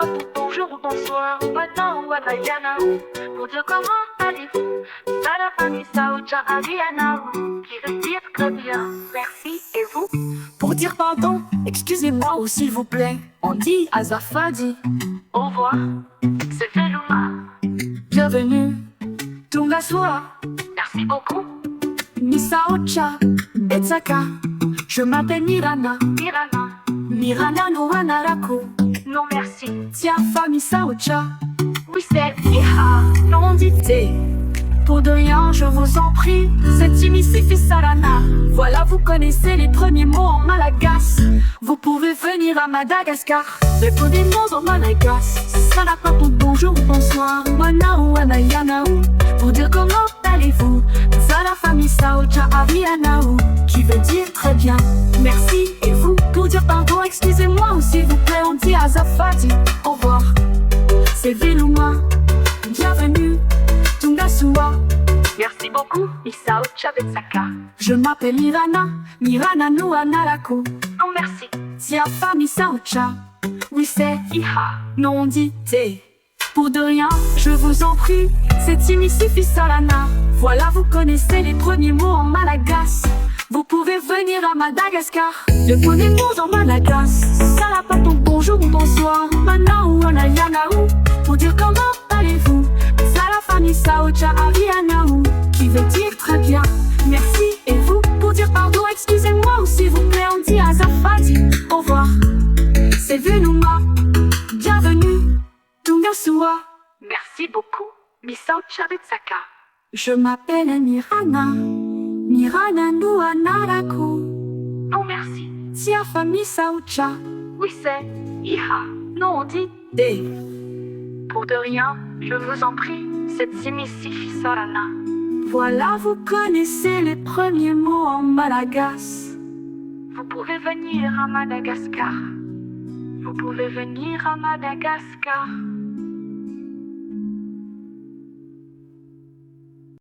pas pour bonjour ou bonsoir, ou matin ou à Diana. Pour dire comment allez-vous, ça la famille Saoucha Ariana, qui veut dire très bien, merci et vous. Pour dire pardon, excusez-moi ou s'il vous plaît, on dit Azafadi. Au revoir, c'est Velouma. Bienvenue, Tungasua, Merci beaucoup, Misaocha, Etsaka. Je m'appelle Mirana, Mirana. Mirana no Anaraku. Non merci, Tia famille Saocha, oui c'est Iha. non dit T. Pour de rien, je vous en prie, c'est Timisifi Sarana. Voilà, vous connaissez les premiers mots en malagas. Vous pouvez venir à Madagascar. Les premiers mots en malagas, ça n'a pas pour bonjour ou bonsoir, mana ou anayana ou. Pour dire comment allez-vous, ça la famille Saocha Ariana ou, qui veut dire très bien, merci et vous. Pour dire pardon, excusez-moi ou s'il vous plaît, on dit Azafadi. Au revoir, c'est Velouma. Bienvenue, Tungasua. Merci beaucoup, Isao Chavetsaka. Je m'appelle Mirana, Mirana no Anaraku. Non merci, Tia famille Saocha, oui c'est Iha. non dit T. Pour de rien, je vous en prie, c'est Timisifi Salana. Voilà, vous connaissez les premiers mots en malagas. Vous pouvez venir à Madagascar. Les premiers mots en malagas, ça n'a pas ton bonjour ou bonsoir, mana ou anayana ou. Pour dire comment allez-vous, ça la famille Saocha Ariana ou, qui veut dire très bien, merci et vous. Pour dire pardon, excusez-moi ou s'il vous plaît, on dit Azafadi. Au revoir, c'est Velouma. Bienvenue, Tungasua. Merci beaucoup, Misao Chavetsaka. Je m'appelle Mirana, Mirana no Anaraku. Non merci, Tia famille Saocha, oui c'est Iha. Non on dit D. pour de rien, je vous en prie, c'est Timisifi Sarana. Voilà, vous connaissez les premiers mots en malagas. Vous pouvez venir à Madagascar. Vous pouvez venir à Madagascar.